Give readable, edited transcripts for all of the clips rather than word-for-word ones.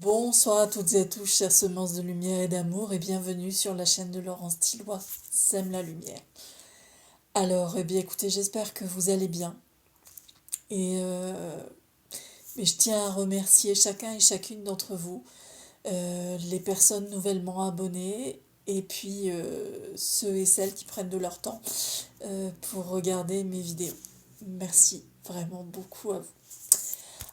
Bonsoir à toutes et à tous, chères semences de lumière et d'amour, et bienvenue sur la chaîne de Laurence Tillois, Sème la lumière. Alors, bien écoutez, j'espère que vous allez bien. Et mais je tiens à remercier chacun et chacune d'entre vous, les personnes nouvellement abonnées, et puis ceux et celles qui prennent de leur temps pour regarder mes vidéos. Merci vraiment beaucoup à vous.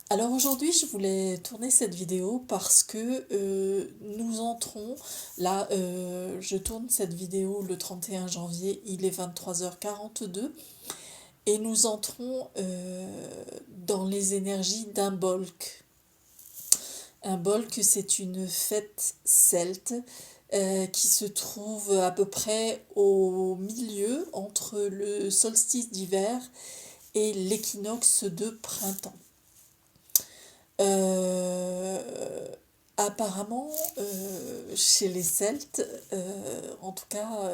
Alors aujourd'hui, je voulais tourner cette vidéo parce que nous entrons, là, je tourne cette vidéo le 31 janvier, il est 23h42, et nous entrons dans les énergies d'un Bolc. Un Bolc, c'est une fête celte qui se trouve à peu près au milieu entre le solstice d'hiver et l'équinoxe de printemps. Euh, Apparemment, chez les Celtes, en tout cas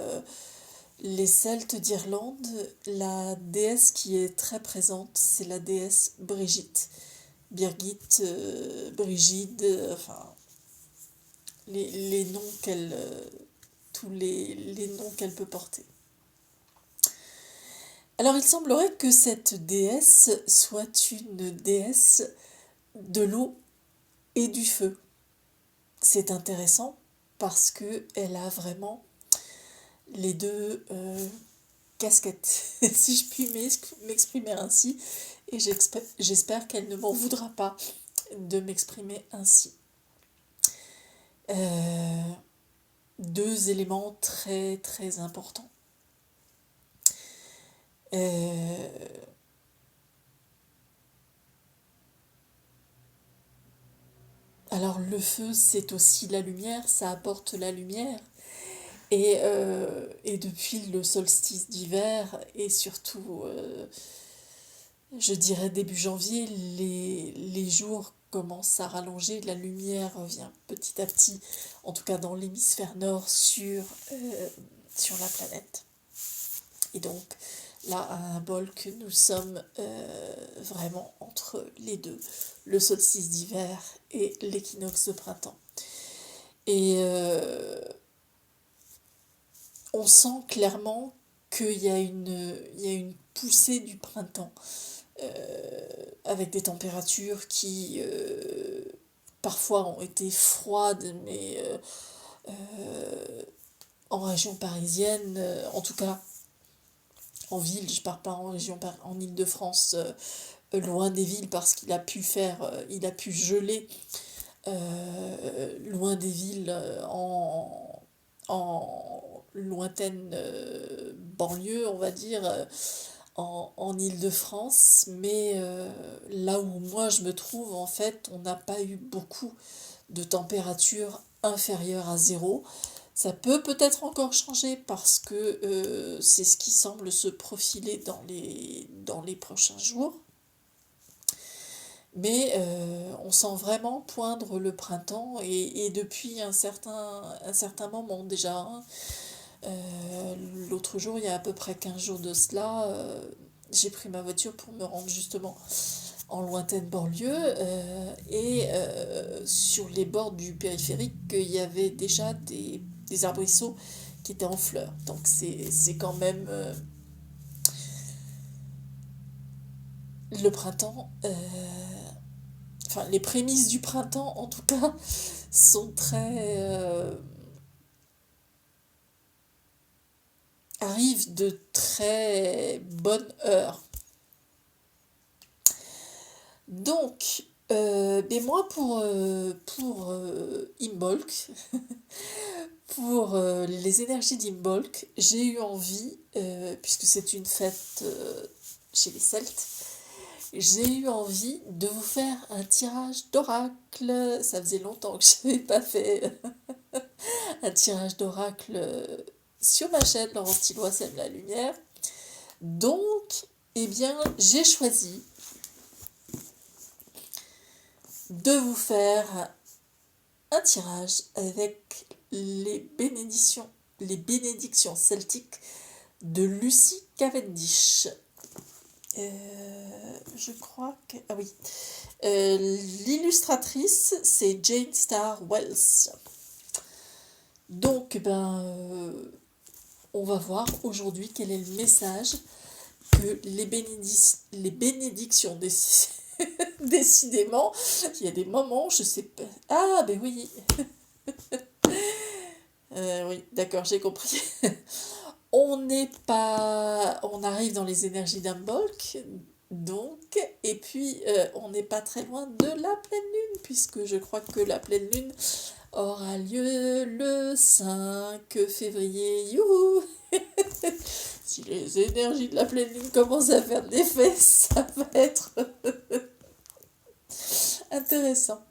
les Celtes d'Irlande, la déesse qui est très présente, c'est la déesse Brigitte. Birgit, Brigide, enfin, les noms qu'elle, tous les noms qu'elle peut porter. Alors il semblerait que cette déesse soit une déesse de l'eau et du feu. C'est intéressant parce que elle a vraiment les deux casquettes, si je puis m'exprimer ainsi, et j'espère qu'elle ne m'en voudra pas de m'exprimer ainsi. Deux éléments très très importants. Alors le feu, c'est aussi la lumière, ça apporte la lumière. Et depuis le solstice d'hiver, et surtout, je dirais début janvier, les jours commencent à rallonger, la lumière revient petit à petit, en tout cas dans l'hémisphère nord, sur la planète. Et donc, là, à un bol que nous sommes vraiment entre les deux, le solstice d'hiver et l'équinoxe de printemps. Et on sent clairement qu'il y a une poussée du printemps, avec des températures qui parfois ont été froides, mais en région parisienne, en tout cas en ville, je ne parle pas en région, en Île-de-France, loin des villes parce qu'il a pu il a pu geler loin des villes en lointaine banlieue, on va dire, en Île-de-France. Mais là où moi je me trouve, en fait, on n'a pas eu beaucoup de température inférieure à zéro. Ça peut peut-être encore changer parce que c'est ce qui semble se profiler dans les prochains jours. Mais on sent vraiment poindre le printemps et depuis un certain moment déjà. Hein. L'autre jour, il y a à peu près 15 jours de cela, j'ai pris ma voiture pour me rendre justement en lointaine banlieue et sur les bords du périphérique, il y avait déjà des arbrisseaux qui étaient en fleurs. Donc c'est quand même le printemps. Enfin, les prémices du printemps, en tout cas, sont arrivent de très bonne heure. Donc, mais moi pour Imbolc, pour les énergies d'Imbolc, j'ai eu envie, puisque c'est une fête chez les Celtes, j'ai eu envie de vous faire un tirage d'oracle. Ça faisait longtemps que je n'avais pas fait un tirage d'oracle sur ma chaîne Laurence Tillois Sème la lumière. Donc, eh bien, j'ai choisi de vous faire un tirage avec les bénédictions celtiques de Lucy Cavendish. Je crois que... Ah oui. L'illustratrice, c'est Jane Star Wells. Donc, on va voir aujourd'hui quel est le message que les bénédictions décidément, il y a des moments, je sais pas... Ah, ben oui. Oui, d'accord, j'ai compris. On arrive dans les énergies d'Imbolc, donc, et puis on n'est pas très loin de la pleine lune, puisque je crois que la pleine lune aura lieu le 5 février. Youhou! Si les énergies de la pleine lune commencent à faire de l'effet, ça va être intéressant.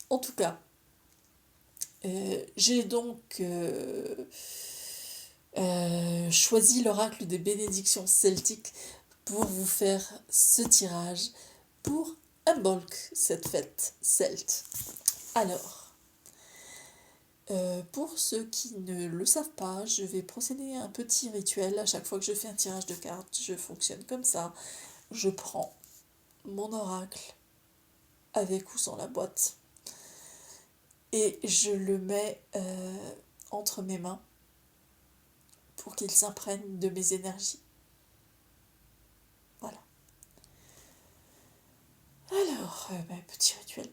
En tout cas, j'ai donc choisi l'oracle des bénédictions celtiques pour vous faire ce tirage pour Imbolc, cette fête celte. Alors, pour ceux qui ne le savent pas, je vais procéder à un petit rituel. À chaque fois que je fais un tirage de cartes, je fonctionne comme ça. Je prends mon oracle, avec ou sans la boîte, et je le mets entre mes mains pour qu'il s'imprègne de mes énergies. Voilà. Alors, petit rituel.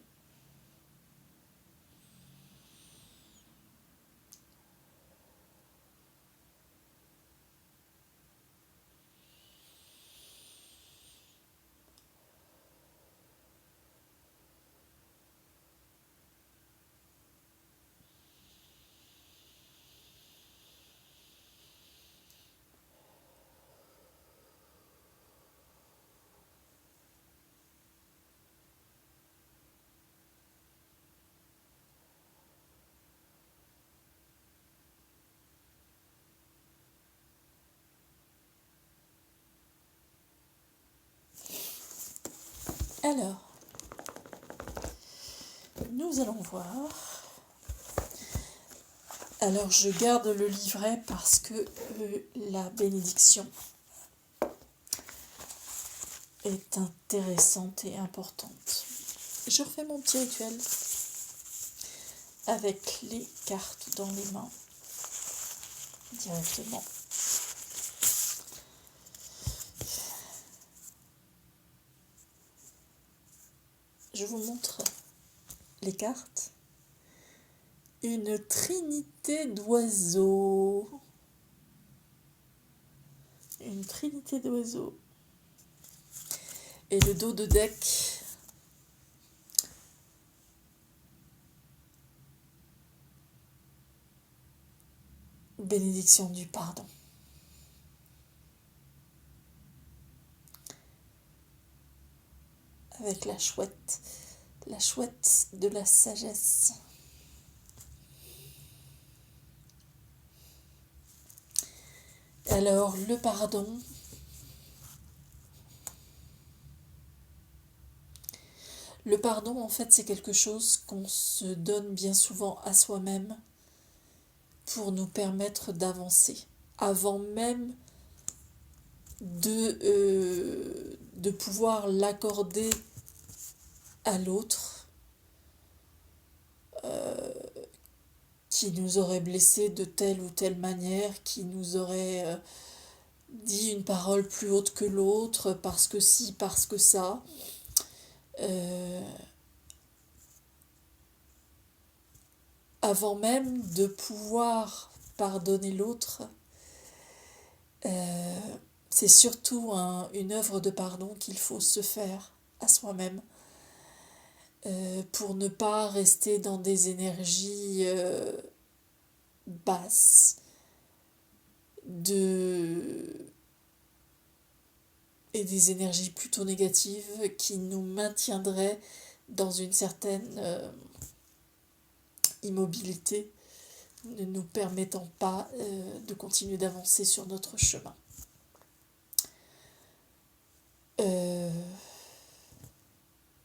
Alors, nous allons voir. Alors, je garde le livret parce que la bénédiction est intéressante et importante. Je refais mon petit rituel avec les cartes dans les mains directement. Je vous montre les cartes. Une trinité d'oiseaux. Une trinité d'oiseaux. Et le dos de deck. Bénédiction du pardon. Avec la chouette de la sagesse. Alors, le pardon. Le pardon, en fait, c'est quelque chose qu'on se donne bien souvent à soi-même pour nous permettre d'avancer, avant même de pouvoir l'accorder à l'autre qui nous aurait blessés de telle ou telle manière, qui nous aurait dit une parole plus haute que l'autre, parce que si, parce que ça. Avant même de pouvoir pardonner l'autre, c'est surtout une œuvre de pardon qu'il faut se faire à soi-même pour ne pas rester dans des énergies basses et des énergies plutôt négatives qui nous maintiendraient dans une certaine immobilité, ne nous permettant pas de continuer d'avancer sur notre chemin.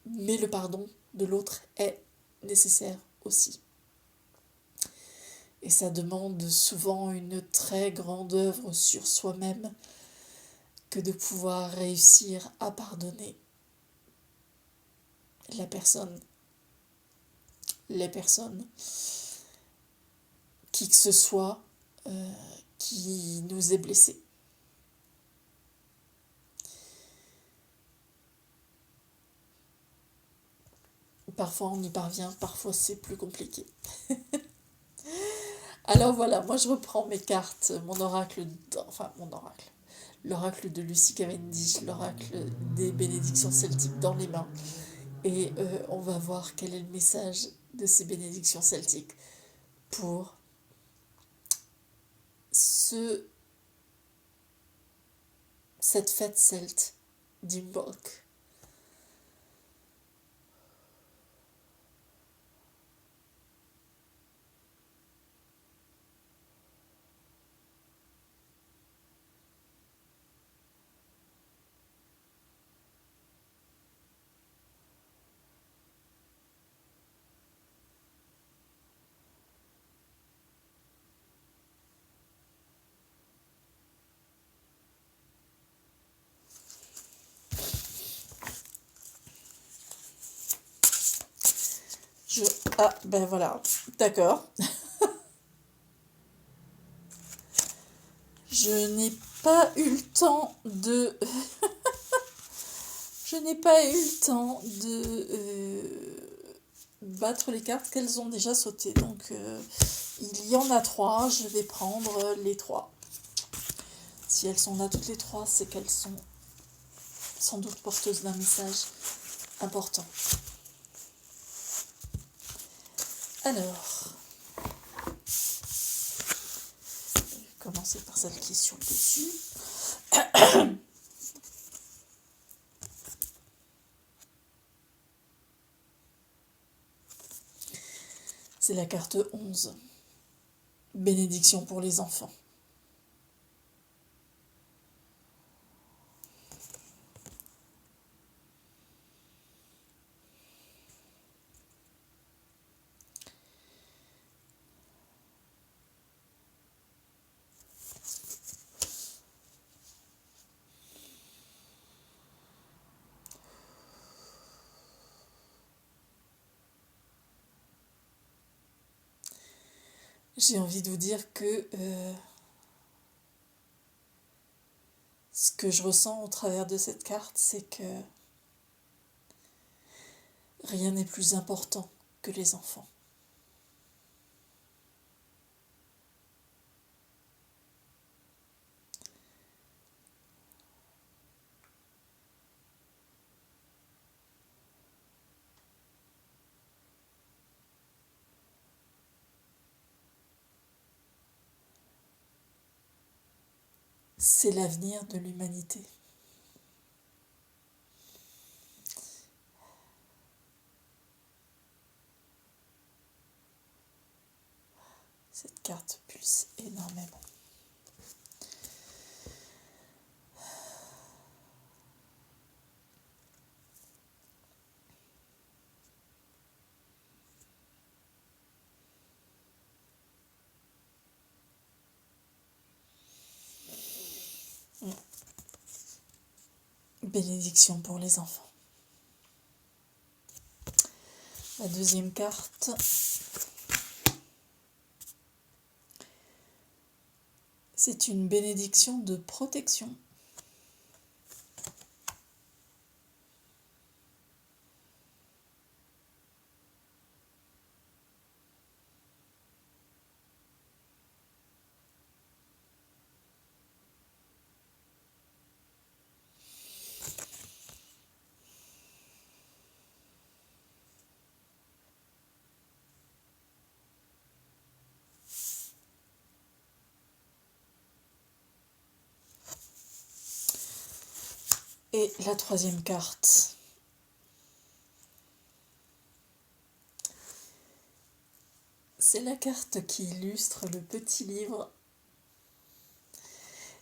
Mais le pardon de l'autre est nécessaire aussi. Et ça demande souvent une très grande œuvre sur soi-même que de pouvoir réussir à pardonner la personne, les personnes, qui que ce soit qui nous ait blessés. Parfois on y parvient, parfois c'est plus compliqué. Alors voilà, moi je reprends mes cartes, l'oracle de Lucy Cavendish, l'oracle des bénédictions celtiques dans les mains. Et on va voir quel est le message de ces bénédictions celtiques pour cette fête celte d'Imbolc. Ah, ben voilà, d'accord. Je n'ai pas eu le temps de... Je n'ai pas eu le temps de battre les cartes qu'elles ont déjà sautées. Donc, il y en a 3. Je vais prendre les 3. Si elles sont là toutes les 3, c'est qu'elles sont sans doute porteuses d'un message important. Alors, je vais commencer par celle qui est sur le dessus. C'est la carte 11. Bénédiction pour les enfants. J'ai envie de vous dire que ce que je ressens au travers de cette carte, c'est que rien n'est plus important que les enfants. C'est l'avenir de l'humanité. Cette carte pulse énormément. Bénédiction pour les enfants. La deuxième carte, c'est une bénédiction de protection. Et la troisième carte, c'est la carte qui illustre le petit livre.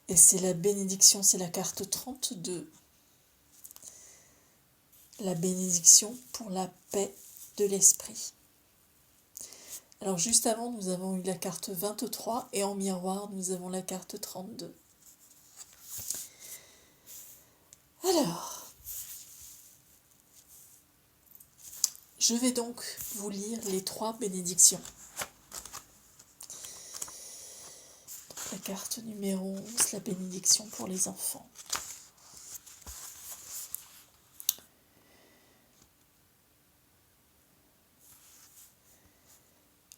Et c'est la bénédiction, c'est la carte 32. La bénédiction pour la paix de l'esprit. Alors juste avant, nous avons eu la carte 23 et en miroir, nous avons la carte 32. Alors, je vais donc vous lire les 3 bénédictions. La carte numéro 11, la bénédiction pour les enfants.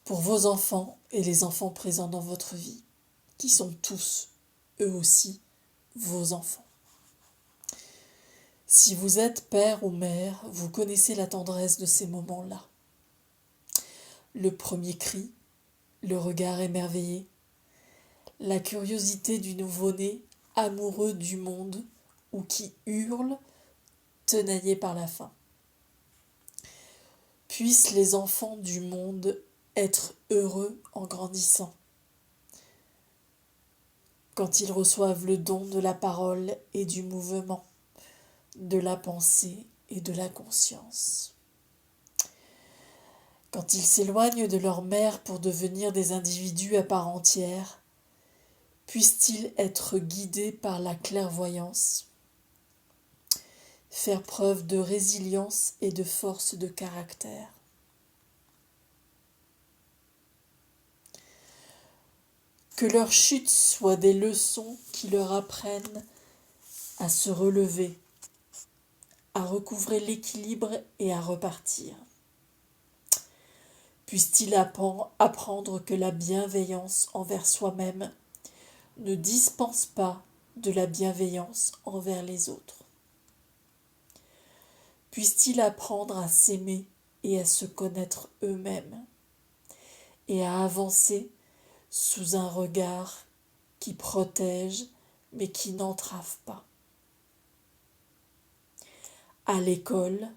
Pour vos enfants et les enfants présents dans votre vie, qui sont tous, eux aussi, vos enfants. Si vous êtes père ou mère, vous connaissez la tendresse de ces moments-là. Le premier cri, le regard émerveillé, la curiosité du nouveau-né, amoureux du monde ou qui hurle, tenaillé par la faim. Puissent les enfants du monde être heureux en grandissant. Quand ils reçoivent le don de la parole et du mouvement, de la pensée et de la conscience. Quand ils s'éloignent de leur mère pour devenir des individus à part entière, puissent-ils être guidés par la clairvoyance, faire preuve de résilience et de force de caractère. Que leurs chutes soient des leçons qui leur apprennent à se relever, à recouvrer l'équilibre et à repartir. Puisse-t-il apprendre que la bienveillance envers soi-même ne dispense pas de la bienveillance envers les autres. Puisse-t-il apprendre à s'aimer et à se connaître eux-mêmes et à avancer sous un regard qui protège mais qui n'entrave pas. À l'école,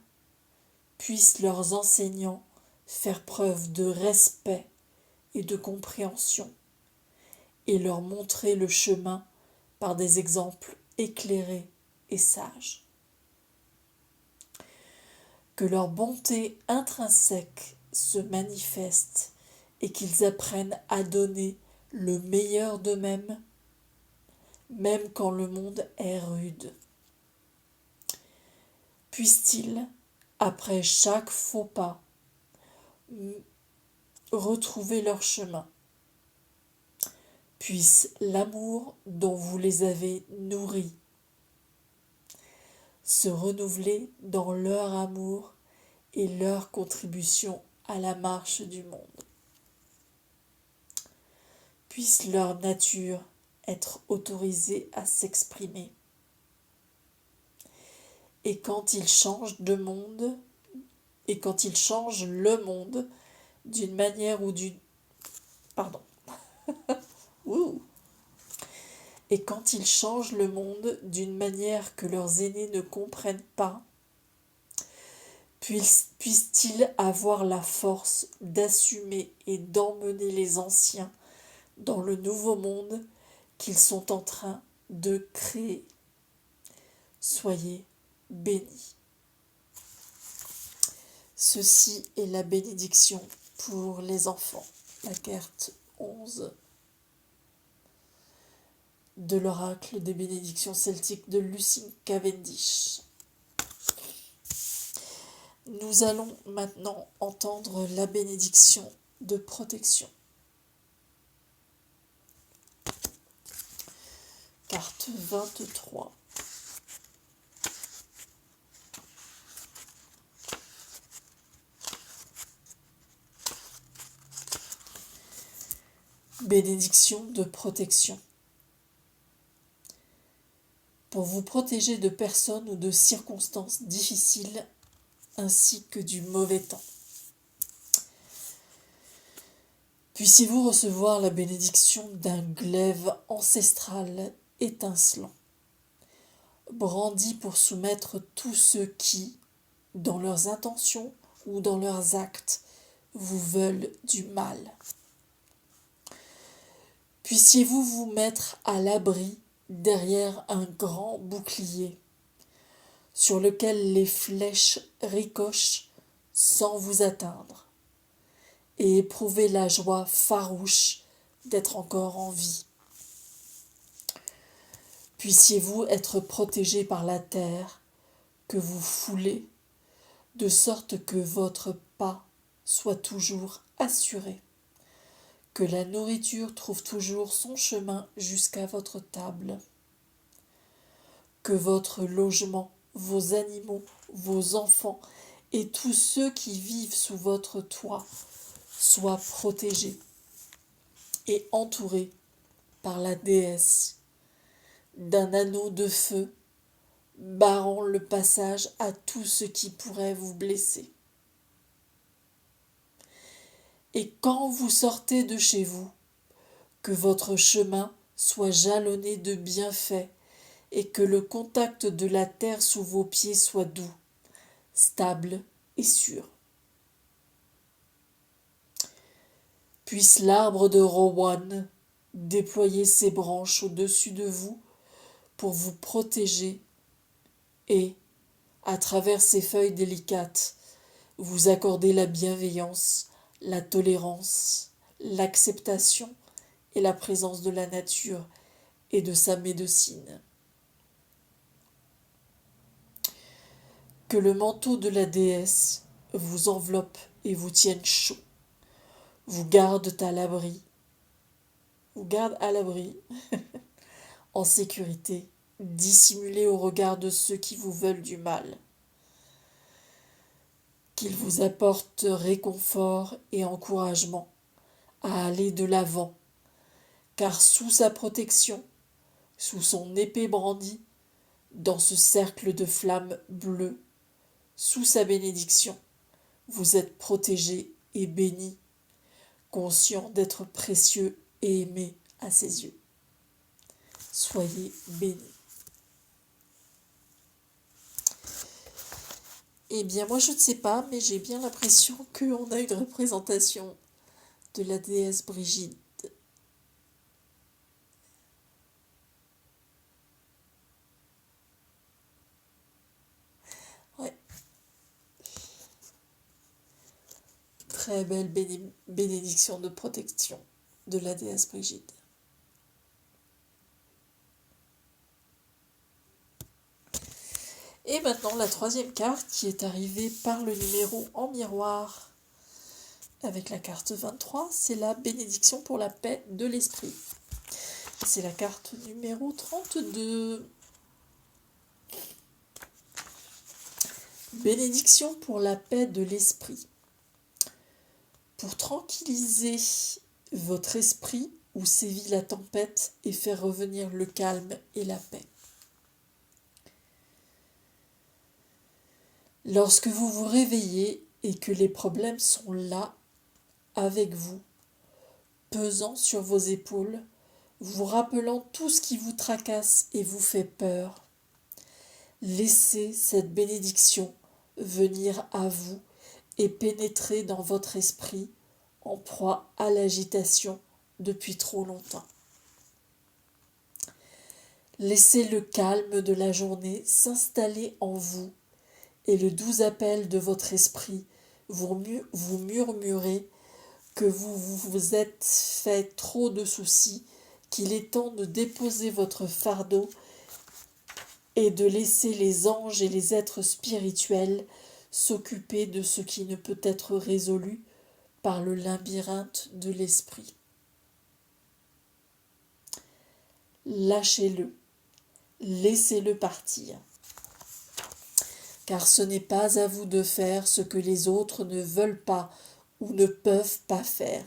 puissent leurs enseignants faire preuve de respect et de compréhension et leur montrer le chemin par des exemples éclairés et sages. Que leur bonté intrinsèque se manifeste et qu'ils apprennent à donner le meilleur d'eux-mêmes, même quand le monde est rude. Puissent-ils, après chaque faux pas, retrouver leur chemin. Puisse l'amour dont vous les avez nourris se renouveler dans leur amour et leur contribution à la marche du monde. Puisse leur nature être autorisée à s'exprimer. Et quand ils changent le monde d'une manière ou d'une... Pardon. Et quand ils changent le monde d'une manière que leurs aînés ne comprennent pas, puissent-ils avoir la force d'assumer et d'emmener les anciens dans le nouveau monde qu'ils sont en train de créer. Soyez bénis. Ceci est la bénédiction pour les enfants. La carte 11 de l'oracle des bénédictions celtiques de Lucy Cavendish. Nous allons maintenant entendre la bénédiction de protection. Carte 23. Bénédiction de protection. Pour vous protéger de personnes ou de circonstances difficiles ainsi que du mauvais temps. Puissiez-vous recevoir la bénédiction d'un glaive ancestral étincelant, brandi pour soumettre tous ceux qui, dans leurs intentions ou dans leurs actes, vous veulent du mal. Puissiez-vous vous mettre à l'abri derrière un grand bouclier, sur lequel les flèches ricochent sans vous atteindre, et éprouver la joie farouche d'être encore en vie. Puissiez-vous être protégés par la terre que vous foulez, de sorte que votre pas soit toujours assuré, que la nourriture trouve toujours son chemin jusqu'à votre table, que votre logement, vos animaux, vos enfants et tous ceux qui vivent sous votre toit soient protégés et entourés par la déesse d'un anneau de feu barrant le passage à tout ce qui pourrait vous blesser. Et quand vous sortez de chez vous, que votre chemin soit jalonné de bienfaits et que le contact de la terre sous vos pieds soit doux, stable et sûr. Puisse l'arbre de Rowan déployer ses branches au-dessus de vous pour vous protéger et, à travers ses feuilles délicates, vous accorder la bienveillance, la tolérance, l'acceptation et la présence de la nature et de sa médecine. Que le manteau de la déesse vous enveloppe et vous tienne chaud, vous garde à l'abri, en sécurité, dissimulé au regard de ceux qui vous veulent du mal. Qu'il vous apporte réconfort et encouragement à aller de l'avant, car sous sa protection, sous son épée brandie, dans ce cercle de flammes bleues, sous sa bénédiction, vous êtes protégés et bénis, conscients d'être précieux et aimés à ses yeux. Soyez bénis. Eh bien, moi je ne sais pas, mais j'ai bien l'impression qu'on a une représentation de la déesse Brigitte. Ouais. Très belle bénédiction de protection de la déesse Brigitte. Et maintenant, la troisième carte qui est arrivée par le numéro en miroir avec la carte 23, c'est la bénédiction pour la paix de l'esprit. C'est la carte numéro 32. Bénédiction pour la paix de l'esprit. Pour tranquilliser votre esprit où sévit la tempête et faire revenir le calme et la paix. Lorsque vous vous réveillez et que les problèmes sont là, avec vous, pesant sur vos épaules, vous rappelant tout ce qui vous tracasse et vous fait peur, laissez cette bénédiction venir à vous et pénétrer dans votre esprit en proie à l'agitation depuis trop longtemps. Laissez le calme de la journée s'installer en vous et le doux appel de votre esprit vous murmurer que vous vous êtes fait trop de soucis, qu'il est temps de déposer votre fardeau et de laisser les anges et les êtres spirituels s'occuper de ce qui ne peut être résolu par le labyrinthe de l'esprit. Lâchez-le, laissez-le partir. Car ce n'est pas à vous de faire ce que les autres ne veulent pas ou ne peuvent pas faire,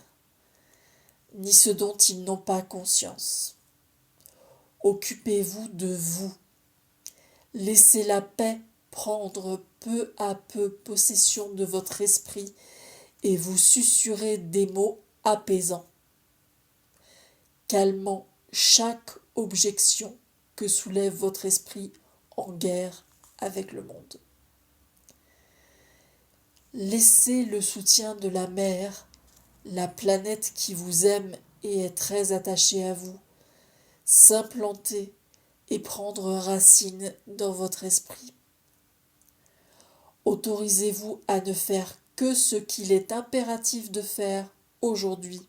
ni ce dont ils n'ont pas conscience. Occupez-vous de vous. Laissez la paix prendre peu à peu possession de votre esprit et vous susurrez des mots apaisants, calmant chaque objection que soulève votre esprit en guerre avec le monde. Laissez le soutien de la mère, la planète qui vous aime et est très attachée à vous, s'implanter et prendre racine dans votre esprit. Autorisez-vous à ne faire que ce qu'il est impératif de faire aujourd'hui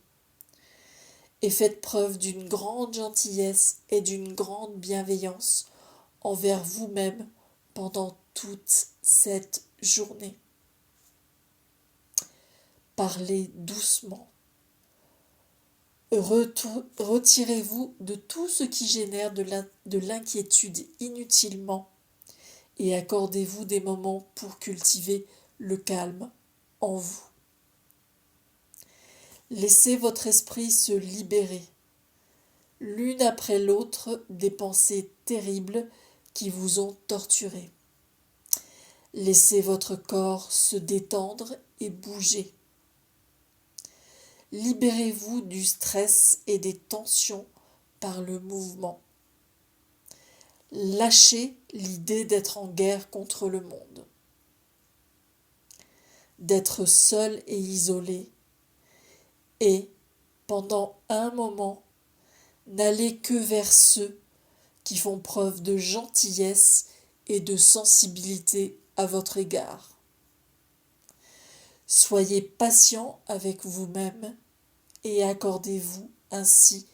et faites preuve d'une grande gentillesse et d'une grande bienveillance envers vous-même pendant toute cette journée. Parlez doucement. Retirez-vous de tout ce qui génère de l'inquiétude inutilement et accordez-vous des moments pour cultiver le calme en vous. Laissez votre esprit se libérer, l'une après l'autre, des pensées terribles qui vous ont torturé. Laissez votre corps se détendre et bouger. Libérez-vous du stress et des tensions par le mouvement. Lâchez l'idée d'être en guerre contre le monde, d'être seul et isolé, et, pendant un moment, n'allez que vers ceux qui font preuve de gentillesse et de sensibilité à votre égard. Soyez patient avec vous-même et accordez-vous ainsi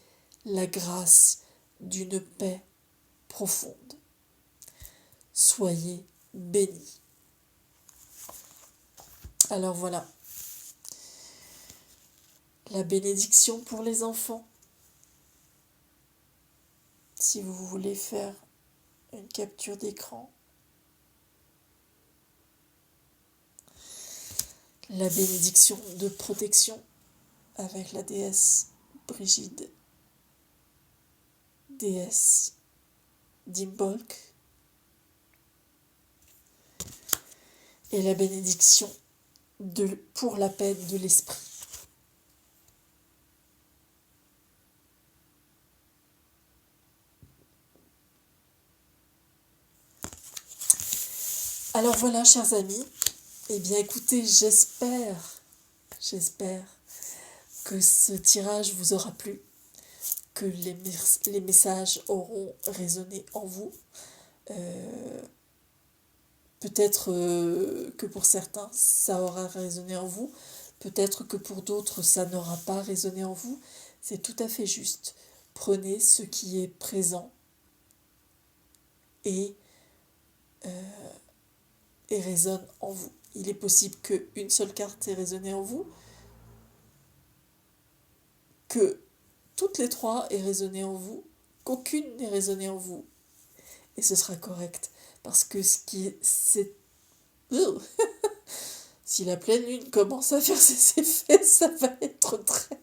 la grâce d'une paix profonde. Soyez bénis. Alors voilà, la bénédiction pour les enfants. Si vous voulez faire une capture d'écran, la bénédiction de protection avec la déesse Brigide, déesse d'Imbolc, et la bénédiction pour la paix de l'esprit. Alors voilà, chers amis, eh bien écoutez, j'espère que ce tirage vous aura plu, que les messages auront résonné en vous. Peut-être que pour certains, ça aura résonné en vous. Peut-être que pour d'autres, ça n'aura pas résonné en vous. C'est tout à fait juste. Prenez ce qui est présent et résonne en vous. Il est possible qu'une seule carte ait résonné en vous, que toutes les trois aient résonné en vous, qu'aucune n'ait résonné en vous. Et ce sera correct. Parce que si la pleine lune commence à faire ses effets, ça va être très,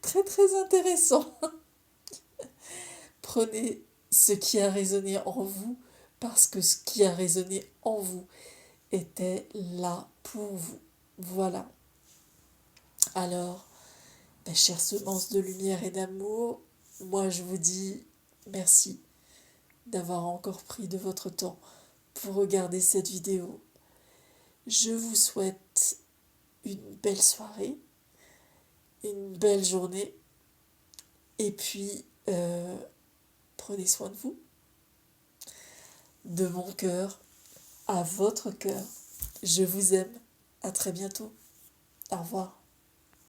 très, très intéressant. Prenez ce qui a résonné en vous, parce que ce qui a résonné en vous était là pour vous. Voilà. Alors, chères semences de lumière et d'amour, moi je vous dis merci d'avoir encore pris de votre temps pour regarder cette vidéo. Je vous souhaite une belle soirée, une belle journée, et puis prenez soin de vous. De mon cœur à votre cœur, je vous aime. À très bientôt. Au revoir.